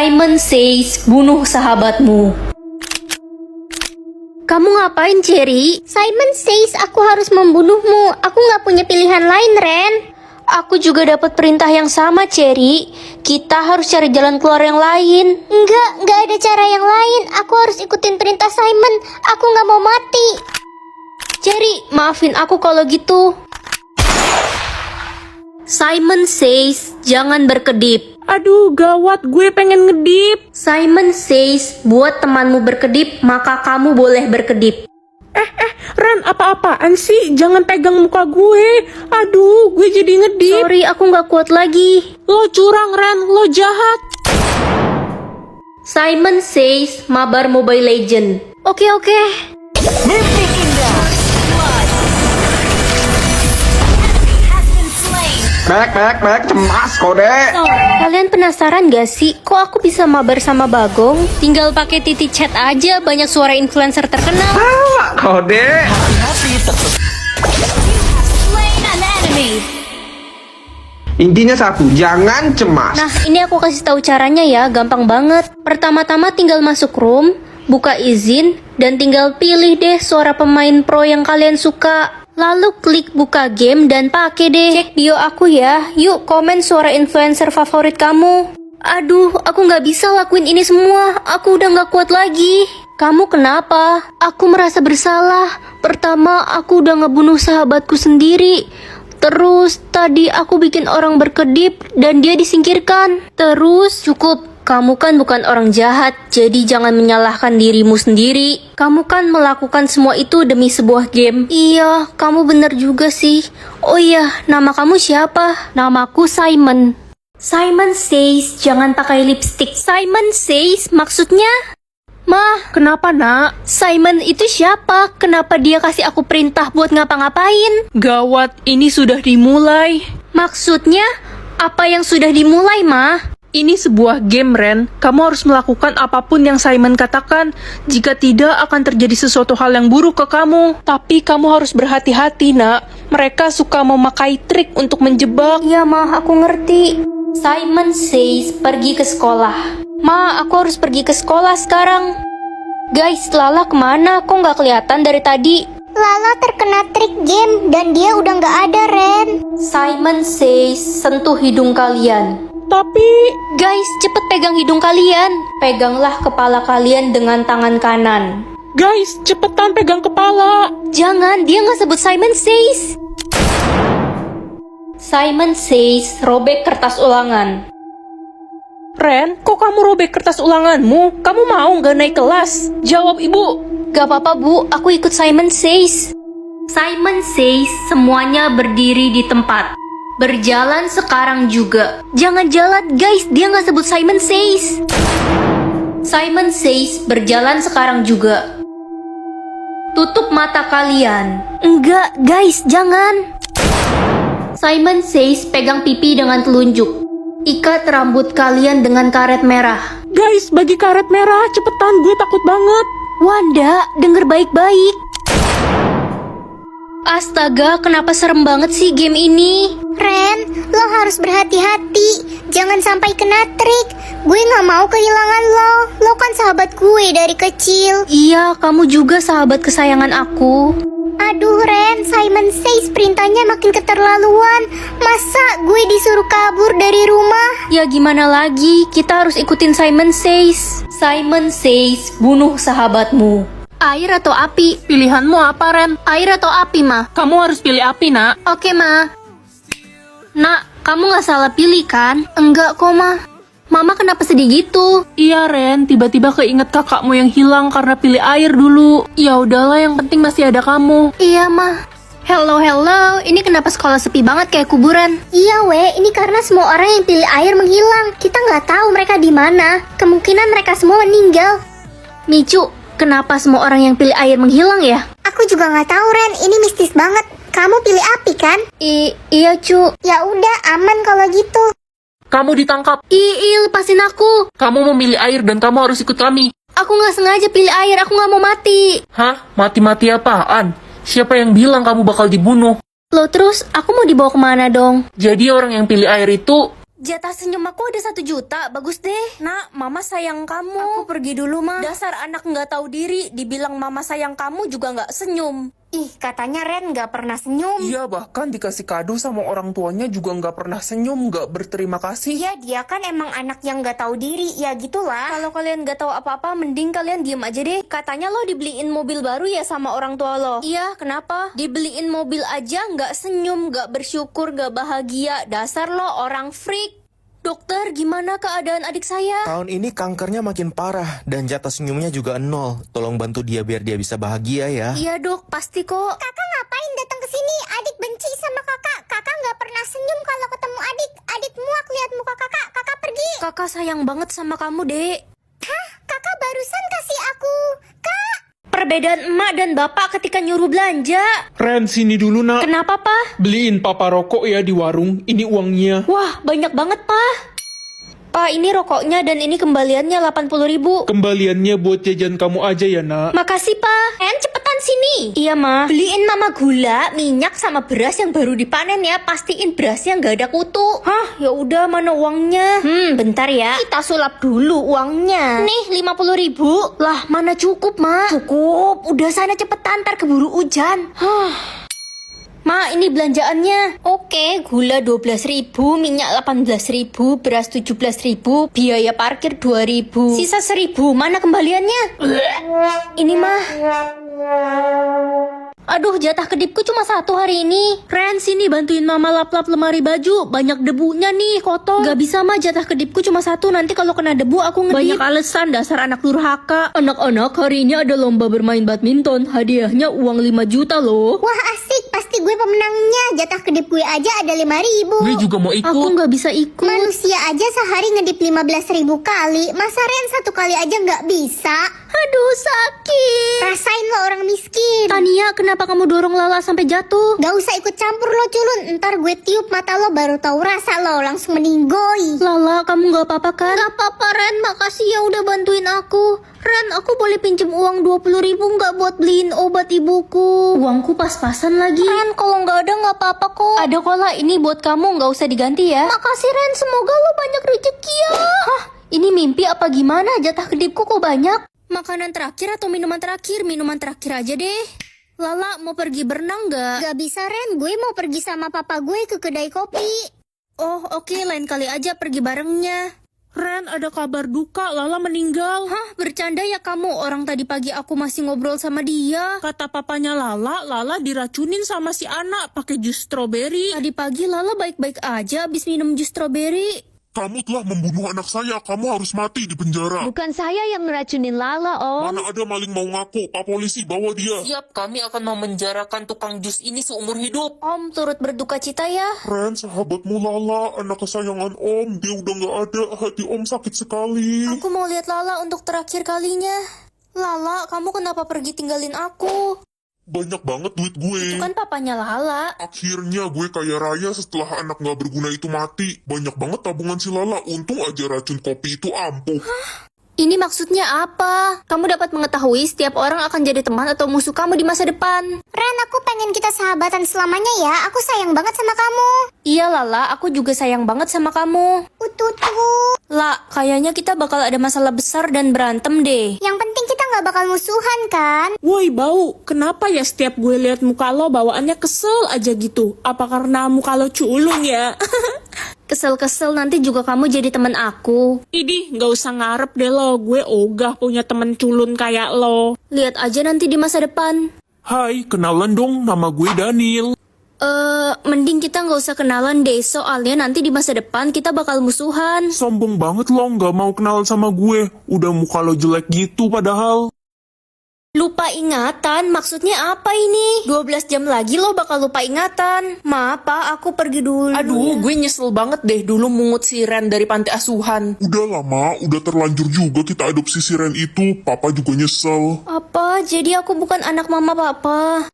Simon Says bunuh sahabatmu. Kamu ngapain, Cherry? Simon Says aku harus membunuhmu. Aku nggak punya pilihan lain, Ren. Aku juga dapat perintah yang sama, Cherry. Kita harus cari jalan keluar yang lain. Nggak ada cara yang lain. Aku harus ikutin perintah Simon. Aku nggak mau mati. Cherry, maafin aku kalau gitu. Simon Says, jangan berkedip. Aduh, gawat, gue pengen ngedip. Simon Says, buat temanmu berkedip, maka kamu boleh berkedip. Ren, apa-apaan sih? Jangan pegang muka gue. Aduh, gue jadi ngedip. Sorry, aku nggak kuat lagi. Lo curang, Ren. Lo jahat. Simon Says, mabar Mobile Legend. Oke. Mimpi indah. Mek, cemas kode. Kalian penasaran gak sih, kok aku bisa mabar sama Bagong? Tinggal pakai titik chat aja, banyak suara influencer terkenal. Kode. Slain an enemy. Intinya satu, jangan cemas. Nah, ini aku kasih tahu caranya ya, gampang banget. Pertama-tama tinggal masuk room, buka izin, dan tinggal pilih deh suara pemain pro yang kalian suka. Lalu klik buka game dan pakai deh. Cek bio aku ya. Yuk komen suara influencer favorit kamu. Aduh, aku nggak bisa lakuin ini semua. Aku udah nggak kuat lagi. Kamu kenapa? Aku merasa bersalah. Pertama, aku udah ngebunuh sahabatku sendiri. Terus, tadi aku bikin orang berkedip dan dia disingkirkan. Terus, cukup. Kamu kan bukan orang jahat, jadi jangan menyalahkan dirimu sendiri. Kamu kan melakukan semua itu demi sebuah game. Iya, kamu bener juga sih. Oh iya, nama kamu siapa? Namaku Simon. Simon Says, jangan pakai lipstick. Simon Says, maksudnya? Ma, Kenapa, nak? Simon itu siapa? Kenapa dia kasih aku perintah buat ngapa-ngapain? Gawat, ini sudah dimulai. Maksudnya, apa yang sudah dimulai, Ma? Ini sebuah game, Ren. Kamu harus melakukan apapun yang Simon katakan. Jika tidak, akan terjadi sesuatu hal yang buruk ke kamu. Tapi kamu harus berhati-hati, nak. Mereka suka memakai trik untuk menjebak. Iya, Ma, aku ngerti. Simon Says pergi ke sekolah. Ma, aku harus pergi ke sekolah sekarang. Guys, Lala kemana? Kok nggak kelihatan dari tadi? Lala terkena trik game dan dia udah nggak ada, Ren. Simon Says, sentuh hidung kalian. Tapi, Guys, cepet pegang hidung kalian. Peganglah kepala kalian dengan tangan kanan. guys, cepetan pegang kepala. Jangan, dia nggak sebut Simon Says. Simon Says, robek kertas ulangan. Ren, kok kamu robek kertas ulanganmu? Kamu mau nggak naik kelas? Jawab, Ibu. Gak apa-apa, Bu, aku ikut Simon Says. Simon Says, semuanya berdiri di tempat. Berjalan sekarang juga. Jangan jalan, guys, dia nggak sebut Simon Says. Simon Says, berjalan sekarang juga. Tutup mata kalian. Enggak, guys, jangan. Simon Says, pegang pipi dengan telunjuk. Ikat rambut kalian dengan karet merah. Guys, bagi karet merah, cepetan, gue takut banget. Wanda, denger baik-baik. Astaga, kenapa serem banget sih game ini? Ren, lo harus berhati-hati. Jangan sampai kena trik. Gue nggak mau kehilangan lo. Lo kan sahabat gue dari kecil. Iya, kamu juga sahabat kesayangan aku. Aduh, Ren, Simon Says perintahnya makin keterlaluan. Masa gue disuruh kabur dari rumah? Ya gimana lagi, kita harus ikutin Simon Says. Simon Says, bunuh sahabatmu. Air atau api? Pilihanmu apa, Ren? Air atau api, Ma? Kamu harus pilih api, nak. Oke, Ma. Nak, kamu nggak salah pilih kan? Enggak kok, Ma. Mama kenapa sedih gitu? Iya, Ren, tiba-tiba keinget kakakmu yang hilang karena pilih air dulu. Ya udahlah, yang penting masih ada kamu. Iya, Ma. Hello, ini kenapa sekolah sepi banget kayak kuburan? Iya, ini karena semua orang yang pilih air menghilang. Kita nggak tahu mereka di mana. Kemungkinan mereka semua meninggal. Micu, kenapa semua orang yang pilih air menghilang ya? Aku juga nggak tahu, Ren. Ini mistis banget. Kamu pilih api kan? Iya, Cu. Ya udah, aman kalau gitu. Kamu ditangkap. Lepasin aku. Kamu memilih air dan kamu harus ikut kami. Aku nggak sengaja pilih air, aku nggak mau mati. Hah? Mati-mati apaan? Siapa yang bilang kamu bakal dibunuh? Loh terus, aku mau dibawa kemana dong? Jadi orang yang pilih air itu Jatah senyum aku ada 1 juta, bagus deh. Nak, mama sayang kamu. Aku pergi dulu, Ma. Dasar anak nggak tahu diri, dibilang mama sayang kamu juga nggak senyum. Ih, katanya Ren nggak pernah senyum. Iya, bahkan dikasih kado sama orang tuanya juga nggak pernah senyum, nggak berterima kasih. Ya, dia kan emang anak yang nggak tahu diri. Ya gitulah. Kalau kalian nggak tahu apa-apa, mending kalian diem aja deh. Katanya lo dibeliin mobil baru ya sama orang tua lo. Iya, kenapa? Dibeliin mobil aja nggak senyum, nggak bersyukur, nggak bahagia. Dasar lo orang freak. Dokter, gimana keadaan adik saya? Tahun ini kankernya makin parah dan jatah senyumnya juga 0. Tolong bantu dia biar dia bisa bahagia ya. Iya dok, pasti kok. Kakak ngapain datang ke sini? Adik benci sama kakak. Kakak nggak pernah senyum kalau ketemu adik. Adik muak lihat muka kakak. Kakak pergi. Kakak sayang banget sama kamu, Dek. Hah? Kakak barusan kasih aku. Kak! Perbedaan emak dan bapak ketika nyuruh belanja. Ren, sini dulu nak. Kenapa, Pak? Beliin papa rokok ya di warung, ini uangnya. Wah, banyak banget, Pak. Pak, ini rokoknya dan ini kembaliannya 80.000. Kembaliannya buat jajan kamu aja ya nak. Makasih, Pak. Cepetan sini. Iya, Ma. Beliin Mama gula, minyak sama beras yang baru dipanen ya. Pastiin berasnya nggak ada kutu. Hah, ya udah, mana uangnya? Bentar ya. Kita sulap dulu uangnya. Nih, 50.000. Lah, mana cukup, Ma? Cukup. Udah sana cepetan, ntar keburu hujan. Ma, ini belanjaannya. Oke, gula 12.000, minyak 18.000, beras 17.000, biaya parkir 2.000. Sisa 1.000, mana kembaliannya? Ini mah. Aduh, jatah kedipku cuma 1 hari ini. Ren, sini bantuin mama lap-lap lemari baju. Banyak debunya nih, kotor. Gak bisa mah, jatah kedipku cuma 1. Nanti kalau kena debu aku ngedip. Banyak alasan, dasar anak durhaka. Anak-anak, hari ini ada lomba bermain badminton. Hadiahnya uang 5 juta loh. Wah, asik. Pasti gue pemenangnya. Jatah kedip gue aja ada 5.000. Gue juga mau ikut. Aku nggak bisa ikut. Manusia aja sehari ngedip 15.000 kali. Masa Ren 1 kali aja nggak bisa? Aduh, sakit. Rasain lo orang miskin. Tania, kenapa kamu dorong Lala sampai jatuh? Gak usah ikut campur lo culun. Ntar gue tiup mata lo baru tahu rasa lo. Langsung meninggoy. Lala, kamu nggak apa-apa kan? Nggak apa-apa, Ren. Makasih ya udah bantuin aku. Ren, aku boleh pinjem uang 20.000 nggak buat beliin obat ibuku? Uangku pas-pasan lagi. Ren, kalau nggak ada nggak apa-apa kok. Ada kok lah, ini buat kamu, nggak usah diganti ya. Makasih Ren, semoga lo banyak rezeki ya. Hah, ini mimpi apa gimana? Jatah kedipku kok banyak? Makanan terakhir atau minuman terakhir? Minuman terakhir aja deh. Lala, mau pergi berenang nggak? Gak bisa Ren, gue mau pergi sama papa gue ke kedai kopi. Oh, oke, lain kali aja pergi barengnya. Ren, ada kabar duka, Lala meninggal. Hah, bercanda ya kamu? Orang tadi pagi aku masih ngobrol sama dia. Kata papanya Lala diracunin sama si anak pakai jus stroberi. Tadi pagi Lala baik-baik aja abis minum jus stroberi. Kamu telah membunuh anak saya, kamu harus mati di penjara. Bukan saya yang ngeracunin Lala, Om. Mana ada maling mau ngaku, Pak Polisi bawa dia. Siap, kami akan memenjarakan tukang jus ini seumur hidup. Om turut berduka cita ya. Ren, sahabatmu Lala, anak kesayangan Om, dia udah gak ada, hati Om sakit sekali. Aku mau lihat Lala untuk terakhir kalinya. Lala, kamu kenapa pergi tinggalin aku? Banyak banget duit gue. Itu kan papanya Lala. Akhirnya gue kaya raya setelah anak gak berguna itu mati. Banyak banget tabungan si Lala, untung aja racun kopi itu ampuh. Ini maksudnya apa? Kamu dapat mengetahui setiap orang akan jadi teman atau musuh kamu di masa depan. Ren, aku pengen kita sahabatan selamanya ya. Aku sayang banget sama kamu. Iya Lala, aku juga sayang banget sama kamu. Ututu. La, kayaknya kita bakal ada masalah besar dan berantem deh. Yang penting kita nggak bakal musuhan kan? Woi bau, kenapa ya setiap gue lihat muka lo bawaannya kesel aja gitu? Apa karena muka lo culun ya? Kesel-kesel nanti juga kamu jadi teman aku. Idih, gak usah ngarep deh lo, gue ogah punya temen culun kayak lo. Lihat aja nanti di masa depan. Hai, kenalan dong, nama gue Daniel. Mending kita nggak usah kenalan deh, soalnya nanti di masa depan kita bakal musuhan. Sombong banget lo, gak mau kenalan sama gue. Udah muka lo jelek gitu padahal. Lupa ingatan, maksudnya apa ini? 12 jam lagi lo bakal lupa ingatan. Maaf Pak, aku pergi dulu. Aduh, gue nyesel banget deh dulu mungut si Ren dari panti asuhan. Udah lama, udah terlanjur juga kita adopsi si Ren itu. Papa juga nyesel. Apa? Jadi aku bukan anak mama papa?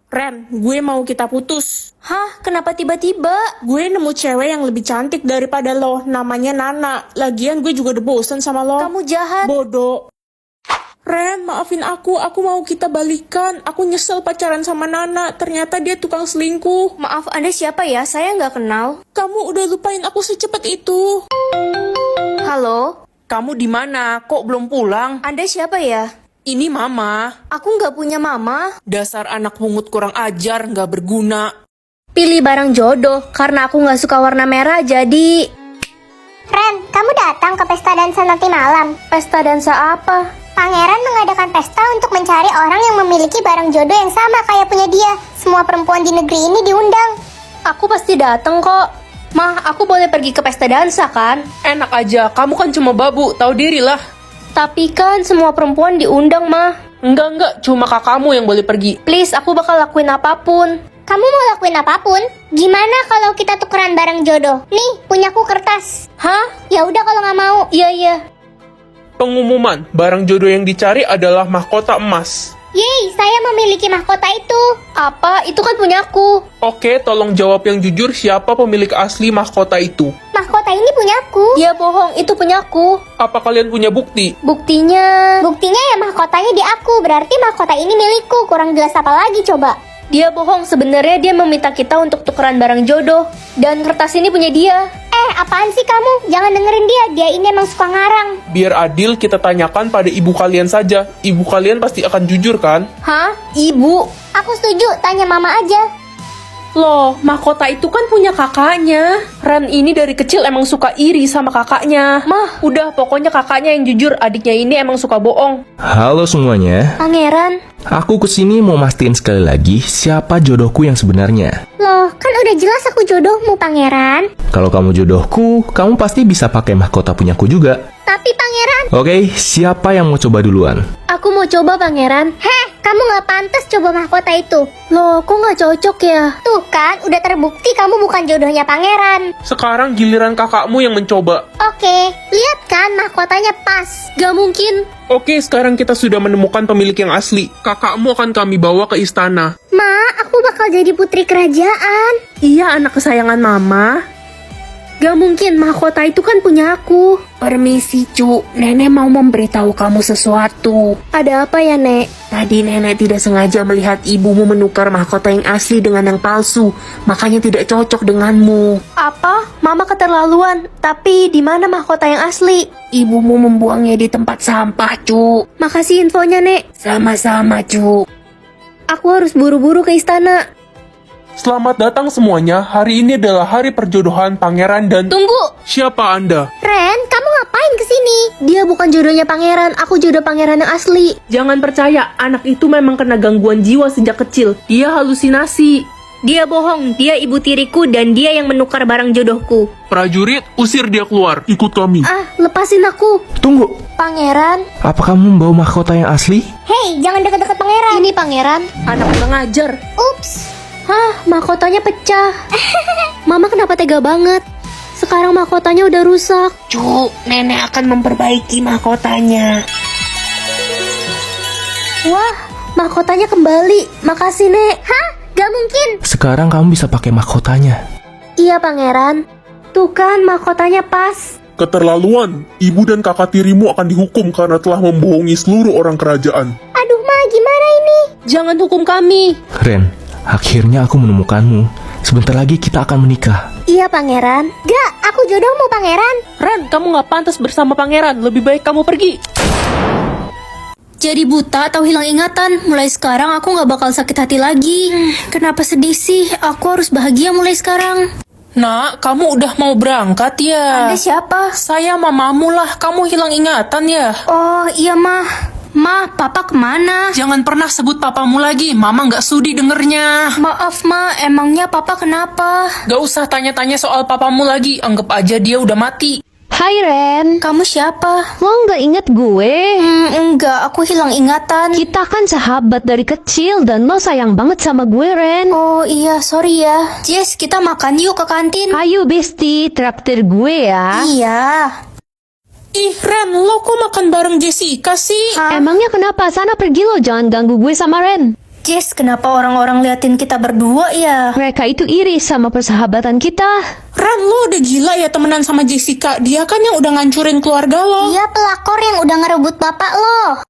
Ren, gue mau kita putus. Hah? Kenapa tiba-tiba? Gue nemu cewek yang lebih cantik daripada lo, namanya Nana. Lagian gue juga udah bosen sama lo. Kamu jahat. Bodoh. Ren, maafin aku mau kita balikan. Aku nyesel pacaran sama Nana, ternyata dia tukang selingkuh. Maaf, Anda siapa ya? Saya nggak kenal. Kamu udah lupain aku secepat itu. Halo? Kamu di mana? Kok belum pulang? Anda siapa ya? Ini Mama. Aku nggak punya mama. Dasar anak pungut kurang ajar, nggak berguna. Pilih barang jodoh, karena aku nggak suka warna merah, jadi... Ren, kamu datang ke pesta dansa nanti malam. Pesta dansa apa? Pangeran mengadakan pesta untuk mencari orang yang memiliki barang jodoh yang sama kayak punya dia. Semua perempuan di negeri ini diundang. Aku pasti dateng kok. Mah, aku boleh pergi ke pesta dansa kan? Enak aja, kamu kan cuma babu, tahu dirilah. Tapi kan semua perempuan diundang, Mah. Enggak, cuma kakakmu yang boleh pergi. Please, aku bakal lakuin apapun. Kamu mau lakuin apapun? Gimana kalau kita tukeran barang jodoh? Nih, punyaku kertas. Hah? Ya udah kalau nggak mau. Iya. Pengumuman, barang jodoh yang dicari adalah mahkota emas. Yeay, saya memiliki mahkota itu. Apa? Itu kan punyaku. Oke, tolong jawab yang jujur siapa pemilik asli mahkota itu. Mahkota ini punyaku. Dia bohong, itu punyaku. Apa kalian punya bukti? Buktinya... Buktinya ya mahkotanya di aku. Berarti mahkota ini milikku. Kurang jelas apa lagi coba? Dia bohong, sebenarnya dia meminta kita untuk tukeran barang jodoh. Dan kertas ini punya dia. Apaan sih kamu? Jangan dengerin dia. Dia ini emang suka ngarang. Biar adil, kita tanyakan pada ibu kalian saja. Ibu kalian pasti akan jujur kan? Hah? Ibu? Aku setuju. Tanya mama aja. Loh, mahkota itu kan punya kakaknya. Ren ini dari kecil emang suka iri sama kakaknya. Mah. Udah, pokoknya kakaknya yang jujur, adiknya ini emang suka bohong. Halo semuanya, Pangeran? aku kesini mau mastiin sekali lagi siapa jodohku yang sebenarnya. Loh, kan udah jelas aku jodohmu, Pangeran. Kalau kamu jodohku, kamu pasti bisa pakai mahkota punyaku juga. Tapi Pangeran... Oke, siapa yang mau coba duluan? Aku mau coba, Pangeran. Heh, kamu nggak pantas coba mahkota itu. Loh, kok nggak cocok ya? Tuh kan, udah terbukti kamu bukan jodohnya Pangeran. Sekarang giliran kakakmu yang mencoba. Oke, lihat kan mahkotanya pas. Gak mungkin. Oke, sekarang kita sudah menemukan pemilik yang asli. Kakakmu akan kami bawa ke istana. Ma, aku bakal jadi putri kerajaan. Iya, anak kesayangan Mama. Gak mungkin, mahkota itu kan punya aku. Permisi, Cu. Nenek mau memberitahu kamu sesuatu. Ada apa ya, Nek? Tadi nenek tidak sengaja melihat ibumu menukar mahkota yang asli dengan yang palsu. Makanya tidak cocok denganmu. Apa? Mama keterlaluan. Tapi di mana mahkota yang asli? Ibumu membuangnya di tempat sampah, Cu. Makasih infonya, Nek. Sama-sama, Cu. Aku harus buru-buru ke istana. Selamat datang semuanya. Hari ini adalah hari perjodohan Pangeran dan... Tunggu! Siapa Anda? Ren, kamu ngapain kesini? Dia bukan jodohnya Pangeran. Aku jodoh Pangeran yang asli. Jangan percaya, anak itu memang kena gangguan jiwa sejak kecil. Dia halusinasi. Dia bohong. Dia ibu tiriku dan dia yang menukar barang jodohku. Prajurit, usir dia keluar. Ikut kami. Lepasin aku. Tunggu, Pangeran. apa kamu membawa mahkota yang asli? Hei, jangan deket-deket Pangeran. Ini Pangeran. Anak kurang ajar. Ups. Hah, mahkotanya pecah. Mama kenapa tega banget? Sekarang mahkotanya udah rusak. Cu, nenek akan memperbaiki mahkotanya. Wah, mahkotanya kembali. Makasih, Nek. Hah? Gak mungkin. Sekarang kamu bisa pakai mahkotanya. Iya, Pangeran. Tuh kan, mahkotanya pas. Keterlaluan. Ibu dan kakak tirimu akan dihukum karena telah membohongi seluruh orang kerajaan. Aduh, Ma, gimana ini? Jangan hukum kami. Ren, akhirnya aku menemukanmu. Sebentar lagi kita akan menikah. Iya, Pangeran. Gak, aku jodohmu, Pangeran. Ren, kamu gak pantas bersama pangeran. Lebih baik kamu pergi. Jadi buta atau hilang ingatan? Mulai sekarang aku gak bakal sakit hati lagi. Kenapa sedih sih? Aku harus bahagia mulai sekarang. Nak, kamu udah mau berangkat ya? Anda siapa? Saya mamamu lah. Kamu hilang ingatan ya? Oh, iya, Mah. Ma, Papa kemana? Jangan pernah sebut papamu lagi. Mama gak sudi dengernya. Maaf, Ma. Emangnya Papa kenapa? Gak usah tanya-tanya soal papamu lagi. Anggap aja dia udah mati. Hai Ren, Kamu siapa? lo nggak inget gue? Enggak. Aku hilang ingatan. Kita kan sahabat dari kecil dan lo sayang banget sama gue Ren. Oh, iya. Sorry ya. Jess, kita makan yuk ke kantin. Ayo Besti, traktir gue ya. Iya. Ih, Ren, lo kok makan bareng Jessica sih? Emangnya kenapa? Sana pergi lo, jangan ganggu gue sama Ren. Jess, kenapa orang-orang liatin kita berdua ya? Mereka itu iri sama persahabatan kita. Ren, lo udah gila ya temenan sama Jessica. Dia kan yang udah ngancurin keluarga lo. Dia pelakor yang udah ngerebut bapak lo.